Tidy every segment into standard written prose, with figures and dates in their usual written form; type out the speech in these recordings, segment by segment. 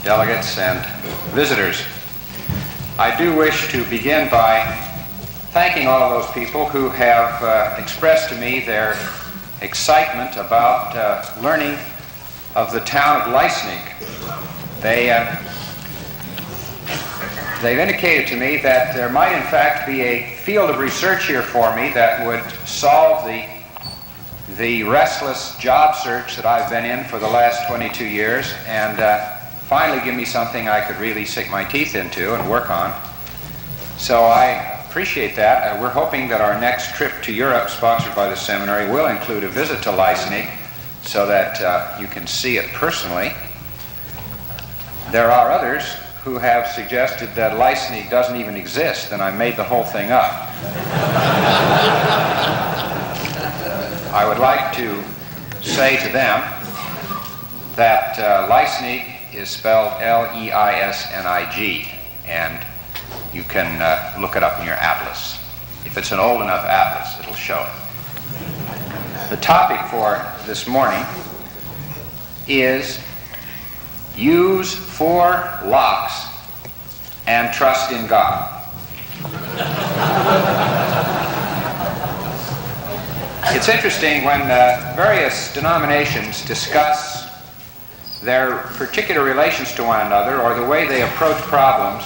Delegates and visitors. I do wish to begin by thanking all of those people who have expressed to me their excitement about learning of the town of Leisnig. They've indicated to me that there might in fact be a field of research here for me that would solve the restless job search that I've been in for the last 22 years and finally give me something I could really sink my teeth into and work on. So I appreciate that. We're hoping that our next trip to Europe, sponsored by the seminary, will include a visit to Leisnig so that you can see it personally. There are others who have suggested that Leisnig doesn't even exist and I made the whole thing up. I would like to say to them that Leisnig is spelled L-E-I-S-N-I-G, and you can look it up in your atlas. If it's an old enough atlas, it'll show it. The topic for this morning is use 4 locks and trust in God. It's interesting when various denominations discuss their particular relations to one another or the way they approach problems.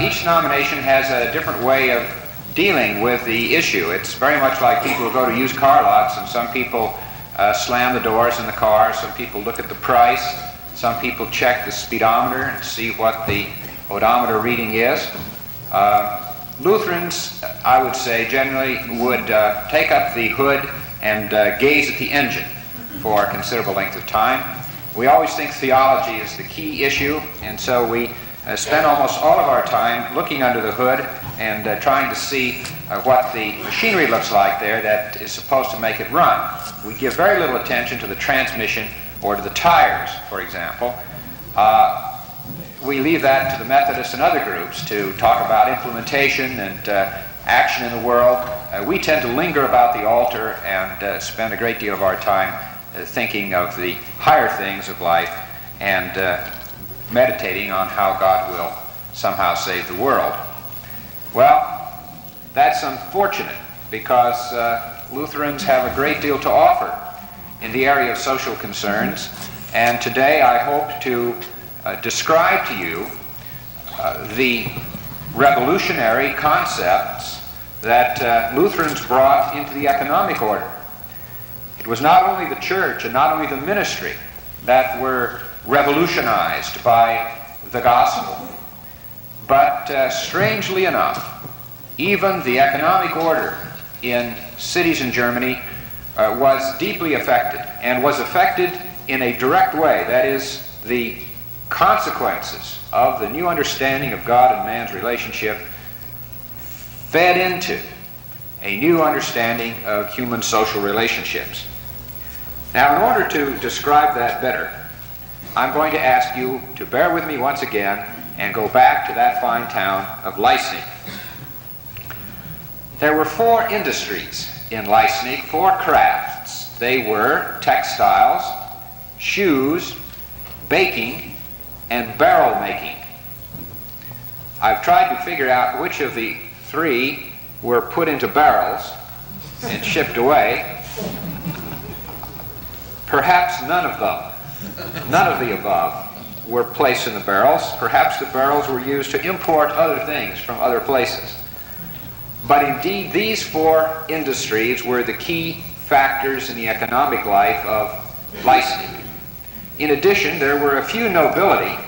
Each denomination has a different way of dealing with the issue. It's very much like people who go to used car lots, and some people slam the doors in the car, some people look at the price, some people check the speedometer and see what the odometer reading is. Lutherans, I would say, generally would take up the hood and gaze at the engine for a considerable length of time. We always think theology is the key issue, and so we spend almost all of our time looking under the hood and trying to see what the machinery looks like there that is supposed to make it run. We give very little attention to the transmission or to the tires, for example. We leave that to the Methodists and other groups to talk about implementation and action in the world. We tend to linger about the altar and spend a great deal of our time thinking of the higher things of life and meditating on how God will somehow save the world. Well, that's unfortunate because Lutherans have a great deal to offer in the area of social concerns, and today I hope to describe to you the revolutionary concepts that Lutherans brought into the economic order. It was not only the church and not only the ministry that were revolutionized by the gospel, but strangely enough, even the economic order in cities in Germany was deeply affected, and was affected in a direct way. That is, the consequences of the new understanding of God and man's relationship fed into a new understanding of human social relationships. Now, in order to describe that better, I'm going to ask you to bear with me once again and go back to that fine town of Leisnig. There were 4 industries in Leisnig, 4 crafts. They were textiles, shoes, baking, and barrel making. I've tried to figure out which of the 3 were put into barrels and shipped away. Perhaps none of them, none of the above, were placed in the barrels. Perhaps the barrels were used to import other things from other places. But indeed, these 4 industries were the key factors in the economic life of Leisnig. In addition, there were a few nobility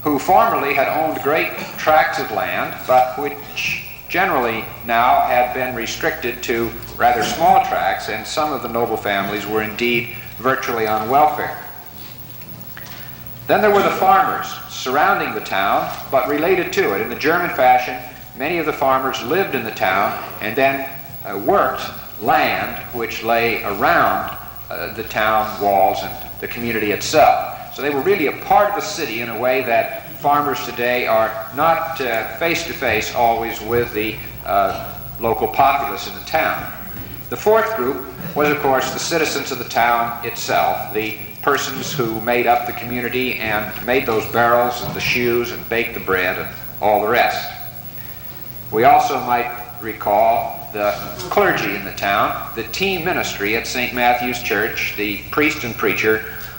who formerly had owned great tracts of land, but which generally now had been restricted to rather small tracts, and some of the noble families were indeed virtually on welfare. Then there were the farmers surrounding the town, but related to it. In the German fashion, many of the farmers lived in the town and then worked land which lay around the town walls and the community itself. So they were really a part of the city in a way that farmers today are not face-to-face always with the local populace in the town. The 4th group was, of course, the citizens of the town itself, the persons who made up the community and made those barrels and the shoes and baked the bread and all the rest. We also might recall the clergy in the town, the team ministry at St. Matthew's Church, the priest and preacher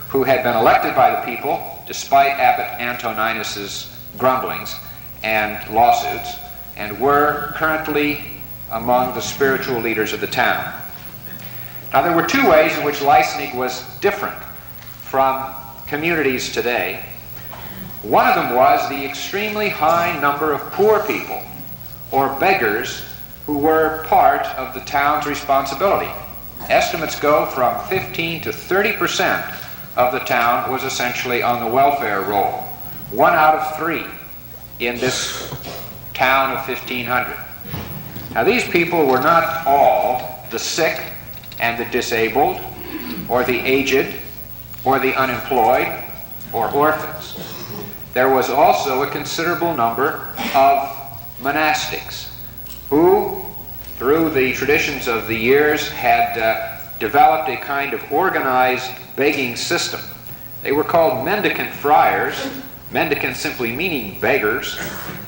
who had been elected by the people despite Abbot Antoninus's grumblings and lawsuits, and were currently among the spiritual leaders of the town. Now, there were two ways in which Leisnig was different from communities today. One of them was the extremely high number of poor people, or beggars, who were part of the town's responsibility. Estimates go from 15 to 30% of the town was essentially on the welfare roll. 1 out of 3 in this town of 1,500. Now, these people were not all the sick and the disabled, or the aged, or the unemployed, or orphans. There was also a considerable number of monastics who, through the traditions of the years, had developed a kind of organized begging system. They were called mendicant friars, mendicant simply meaning beggars,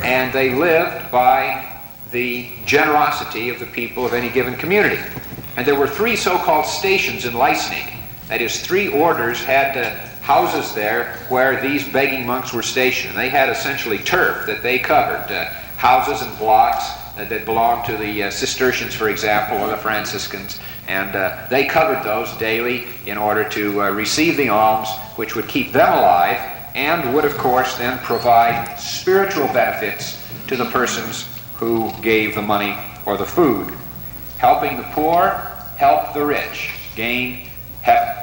and they lived by the generosity of the people of any given community. And there were 3 so-called stations in Leisnig. That is, 3 orders had houses there where these begging monks were stationed. They had essentially turf that they covered, houses and blocks that belonged to the Cistercians, for example, or the Franciscans, and they covered those daily in order to receive the alms, which would keep them alive and would, of course, then provide spiritual benefits to the persons who gave the money or the food. Helping the poor helped the rich gain heaven.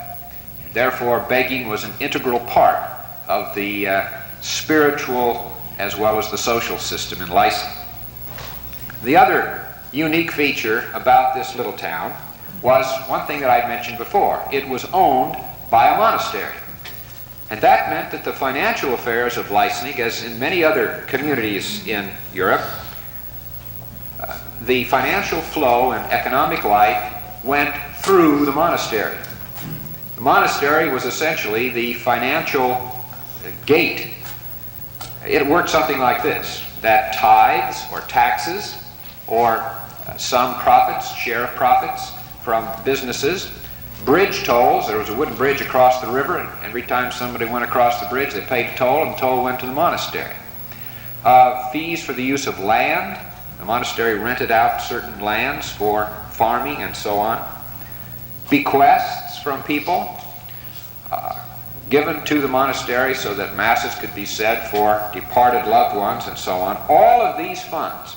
Therefore, begging was an integral part of the spiritual as well as the social system in Leisnig. The other unique feature about this little town was one thing that I'd mentioned before. It was owned by a monastery. And that meant that the financial affairs of Leisnig, as in many other communities in Europe, the financial flow and economic life went through the monastery. The monastery was essentially the financial gate. It worked something like this, that tithes or taxes or some profits, share of profits from businesses, bridge tolls. There was a wooden bridge across the river, and every time somebody went across the bridge, they paid a toll, and the toll went to the monastery. Fees for the use of land. The monastery rented out certain lands for farming and so on. Bequests from people given to the monastery so that masses could be said for departed loved ones and so on. All of these funds,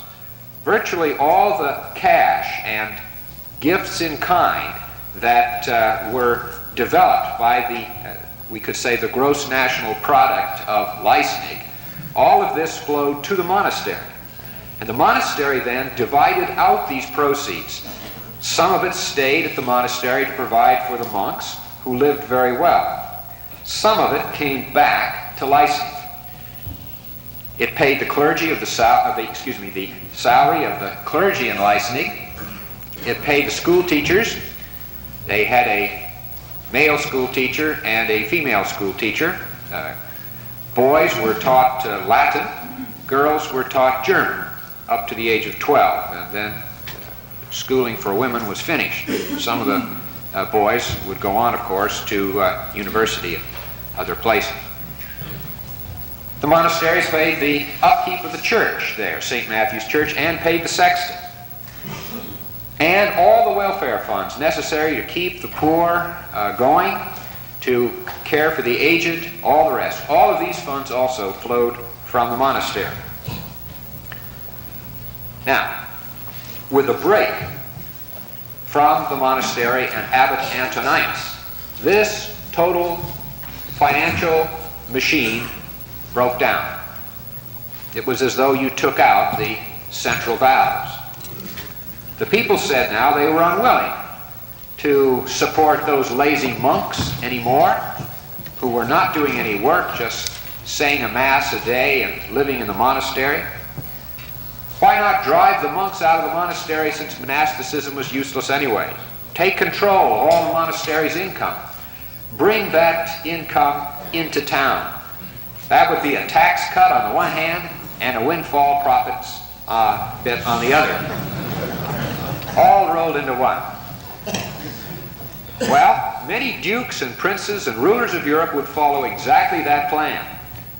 virtually all the cash and gifts in kind that were developed by the, we could say, the gross national product of Leisnig, all of this flowed to the monastery. And the monastery then divided out these proceeds. Some of it stayed at the monastery to provide for the monks, who lived very well. Some of it came back to Leisnig. It paid the clergy of the salary of the clergy in Leisnig. It paid the school teachers. They had a male school teacher and a female school teacher. Boys were taught Latin. Girls were taught German up to the age of 12. And then schooling for women was finished. Some of the boys would go on, of course, to university and other places. The monastery paid the upkeep of the church there, St. Matthew's Church, and paid the sexton. And all the welfare funds necessary to keep the poor going, to care for the aged, all the rest. All of these funds also flowed from the monastery. Now, with a break from the monastery and Abbot Antoninus, this total financial machine broke down. It was as though you took out the central valves. The people said now they were unwilling to support those lazy monks anymore, who were not doing any work, just saying a mass a day and living in the monastery. Why not drive the monks out of the monastery, since monasticism was useless anyway? take control of all the monastery's income, bring that income into town. That would be a tax cut on the one hand and a windfall profits bit on the other, all rolled into one. Well, many dukes and princes and rulers of Europe would follow exactly that plan.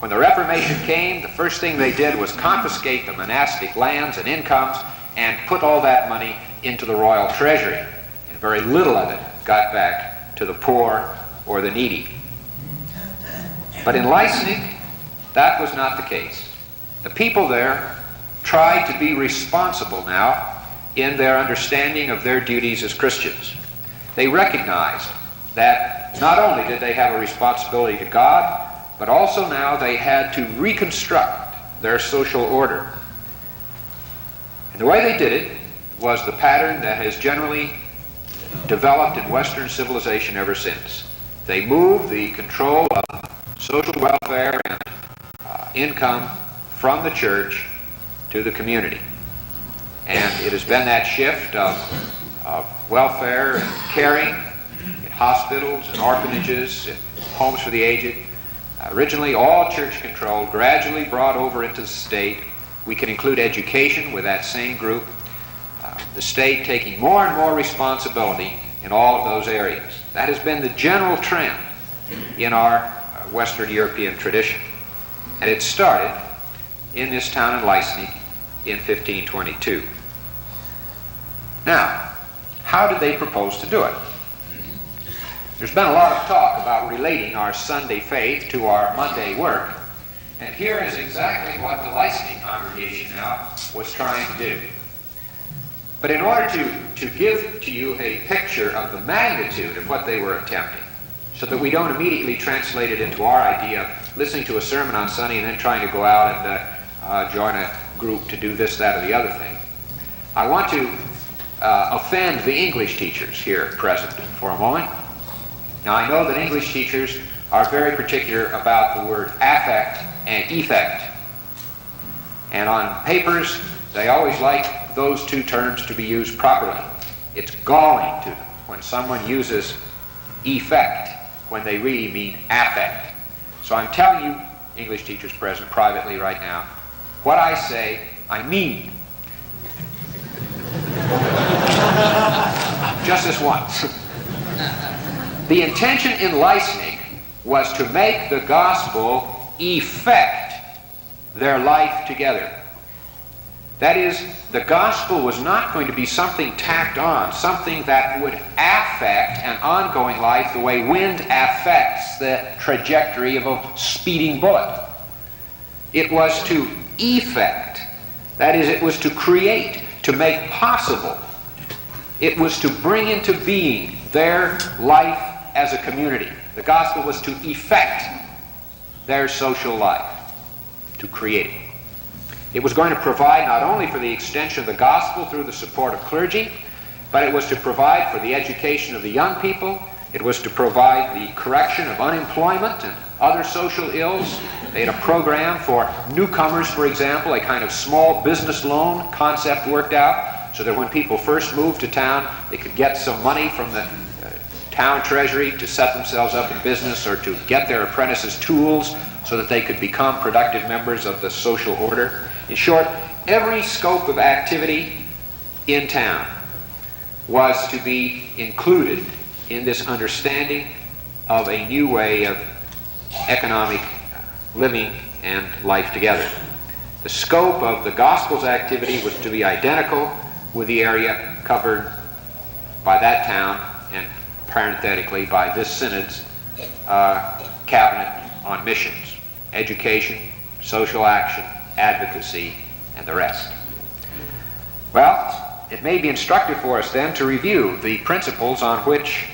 When the Reformation came, the first thing they did was confiscate the monastic lands and incomes and put all that money into the royal treasury. And very little of it got back to the poor or the needy. But in Leipzig, that was not the case. The people there tried to be responsible now in their understanding of their duties as Christians. They recognized that not only did they have a responsibility to God, but also now they had to reconstruct their social order. And the way they did it was the pattern that has generally developed in Western civilization ever since. They moved the control of social welfare and income from the church to the community. And it has been that shift of welfare and caring in hospitals and orphanages and homes for the aged, originally all church controlled, gradually brought over into the state. We can include education with that same group, the state taking more and more responsibility in all of those areas. That has been the general trend in our Western European tradition. And it started in this town in Leipzig in 1522. Now, how did they propose to do it? There's been a lot of talk about relating our Sunday faith to our Monday work, and here is exactly what the Leipzig congregation now was trying to do. But in order to give to you a picture of the magnitude of what they were attempting, so that we don't immediately translate it into our idea of listening to a sermon on Sunday and then trying to go out and join a group to do this, that, or the other thing, I want to offend the English teachers here present for a moment. Now, I know that English teachers are very particular about the word affect and effect. And on papers, they always like those two terms to be used properly. It's galling to them when someone uses effect when they really mean affect. So I'm telling you, English teachers present privately right now, what I say, I mean. Just this once. The intention in Leipzig was to make the gospel effect their life together. That is, the gospel was not going to be something tacked on, something that would affect an ongoing life the way wind affects the trajectory of a speeding bullet. It was to effect. That is, it was to create, to make possible. It was to bring into being their life as a community. The gospel was to effect their social life, to create it. It was going to provide not only for the extension of the gospel through the support of clergy, but it was to provide for the education of the young people. It was to provide the correction of unemployment and other social ills. They had a program for newcomers, for example, a kind of small business loan concept worked out, so that when people first moved to town, they could get some money from the town treasury to set themselves up in business or to get their apprentices tools so that they could become productive members of the social order. In short, every scope of activity in town was to be included in this understanding of a new way of economic living and life together. The scope of the gospel's activity was to be identical with the area covered by that town and parenthetically by this synod's cabinet on missions, education, social action, advocacy, and the rest. Well, it may be instructive for us then to review the principles on which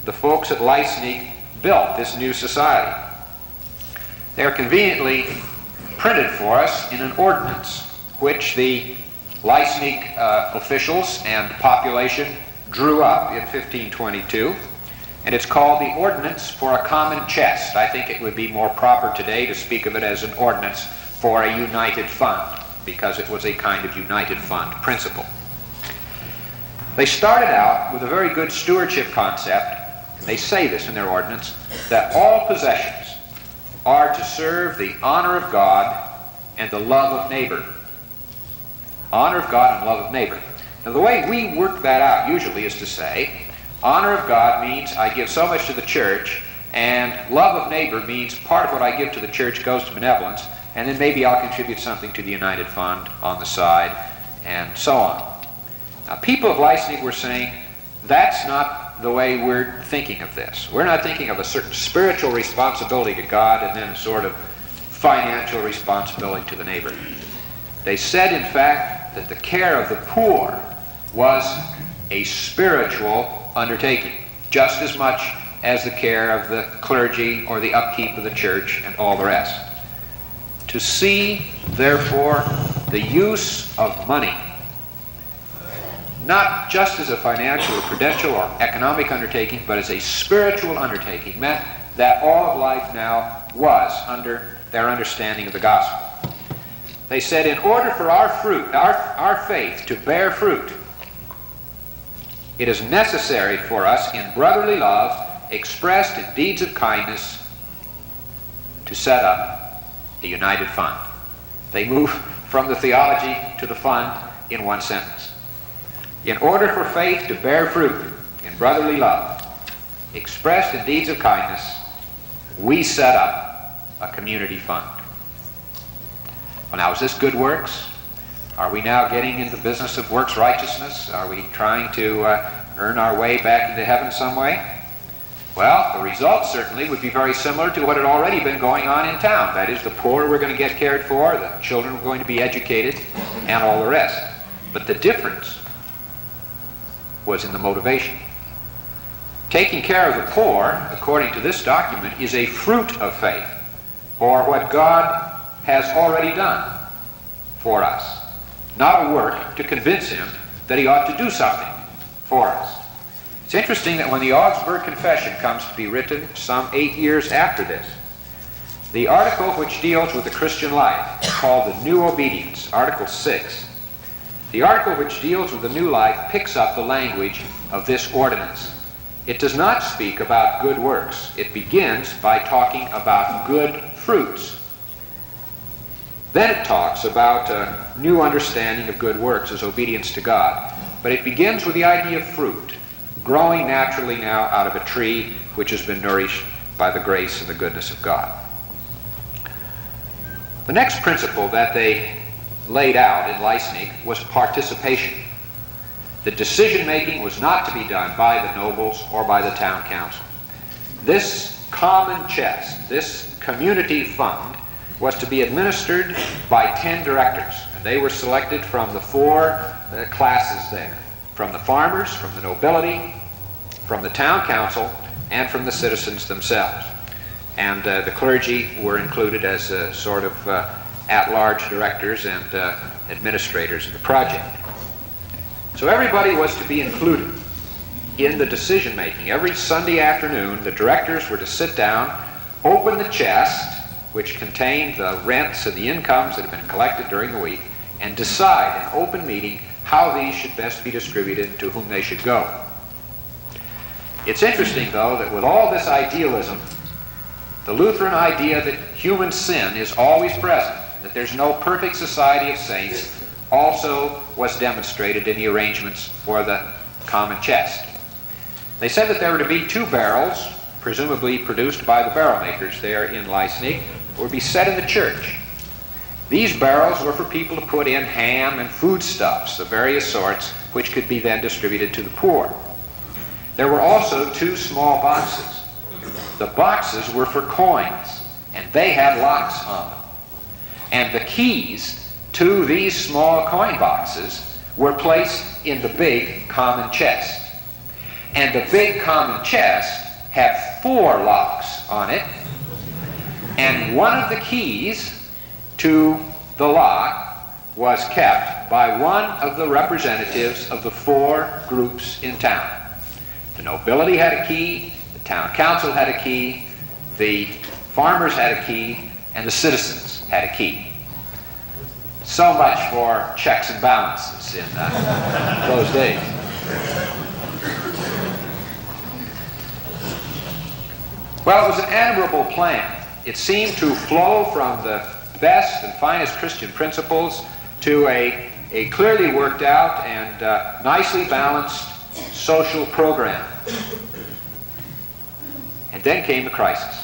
the folks at Leipzig built this new society. They are conveniently printed for us in an ordinance which the Leipzig officials and population drew up in 1522, and it's called the Ordinance for a Common Chest. I think it would be more proper today to speak of it as an ordinance for a united fund, because it was a kind of united fund principle. They started out with a very good stewardship concept, and they say this in their ordinance, that all possessions are to serve the honor of God and the love of neighbor. Honor of God and love of neighbor. Now the way we work that out usually is to say, honor of God means I give so much to the church, and love of neighbor means part of what I give to the church goes to benevolence, and then maybe I'll contribute something to the United Fund on the side, and so on. Now people of Leisnig were saying, that's not the way we're thinking of this. We're not thinking of a certain spiritual responsibility to God and then a sort of financial responsibility to the neighbor. They said, in fact, that the care of the poor was a spiritual undertaking, just as much as the care of the clergy or the upkeep of the church and all the rest. To see, therefore, the use of money, not just as a financial or prudential or economic undertaking, but as a spiritual undertaking, meant that all of life now was under their understanding of the gospel. They said, in order for our fruit, our faith to bear fruit, it is necessary for us in brotherly love, expressed in deeds of kindness, to set up a united fund. They move from the theology to the fund in one sentence. In order for faith to bear fruit in brotherly love, expressed in deeds of kindness, we set up a community fund. Well, now, is this good works? Are we now getting into the business of works righteousness? Are we trying to earn our way back into heaven some way? Well, the result certainly would be very similar to what had already been going on in town. That is, the poor were going to get cared for, the children were going to be educated, and all the rest. But the difference was in the motivation. Taking care of the poor, according to this document, is a fruit of faith, or what God has already done for us, not a work to convince him that he ought to do something for us. It's interesting that when the Augsburg Confession comes to be written some 8 years after this, the article which deals with the Christian life is called the New Obedience, Article 6. The article which deals with the new life picks up the language of this ordinance. It does not speak about good works. It begins by talking about good fruits. Then it talks about a new understanding of good works as obedience to God. But it begins with the idea of fruit, growing naturally now out of a tree which has been nourished by the grace and the goodness of God. The next principle that they laid out in Leisnig was participation. The decision-making was not to be done by the nobles or by the town council. This common chest, this community fund, was to be administered by 10 directors, and they were selected from the 4 classes there, from the farmers, from the nobility, from the town council, and from the citizens themselves. And the clergy were included as a sort of at-large directors and administrators of the project. So everybody was to be included in the decision-making. Every Sunday afternoon, the directors were to sit down, open the chest, which contained the rents and the incomes that had been collected during the week, and decide in open meeting how these should best be distributed and to whom they should go. It's interesting, though, that with all this idealism, the Lutheran idea that human sin is always present, that there's no perfect society of saints, also was demonstrated in the arrangements for the common chest. They said that there were to be 2 barrels, presumably produced by the barrel makers there in Leisnig, would be set in the church. These barrels were for people to put in ham and foodstuffs of various sorts, which could be then distributed to the poor. There were also 2 small boxes. The boxes were for coins, and they had locks on them. And the keys to these small coin boxes were placed in the big common chest. And the big common chest had 4 locks on it, and one of the keys to the lock was kept by one of the representatives of the 4 groups in town. The nobility had a key, the town council had a key, the farmers had a key, and the citizens had a key. So much for checks and balances in those days. Well, it was an admirable plan. It seemed to flow from the best and finest Christian principles to a clearly worked out and nicely balanced social program. And then came the crisis.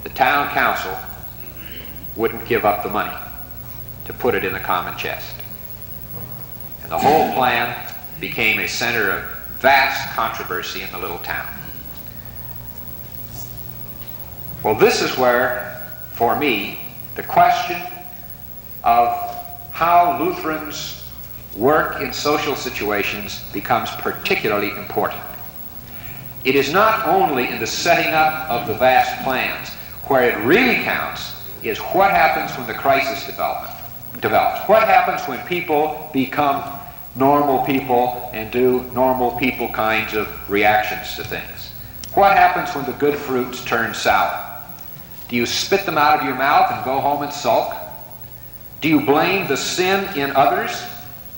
The town council wouldn't give up the money to put it in the common chest. And the whole plan became a center of vast controversy in the little town. Well, this is where, for me, the question of how Lutherans work in social situations becomes particularly important. It is not only in the setting up of the vast plans. Where it really counts is what happens when the crisis develops. What happens when people become normal people and do normal people kinds of reactions to things? What happens when the good fruits turn sour? Do you spit them out of your mouth and go home and sulk? Do you blame the sin in others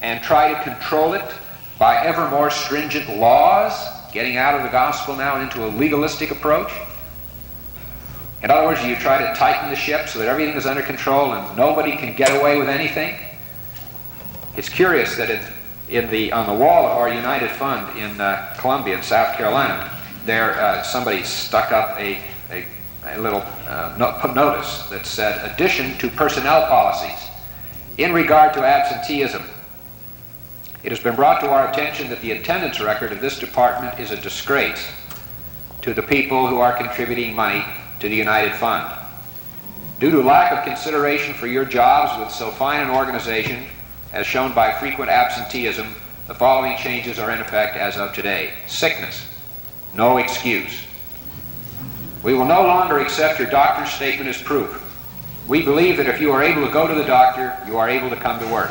and try to control it by ever more stringent laws, getting out of the gospel now into a legalistic approach? In other words, do you try to tighten the ship so that everything is under control and nobody can get away with anything? It's curious that on the wall of our United Fund in Columbia, in South Carolina, there somebody stuck up a little notice that said, addition to personnel policies in regard to absenteeism. It has been brought to our attention that the attendance record of this department is a disgrace to the people who are contributing money to the United Fund. Due to lack of consideration for your jobs with so fine an organization, as shown by frequent absenteeism, the following changes are in effect as of today. Sickness, no excuse. We will no longer accept your doctor's statement as proof. We believe that if you are able to go to the doctor, you are able to come to work.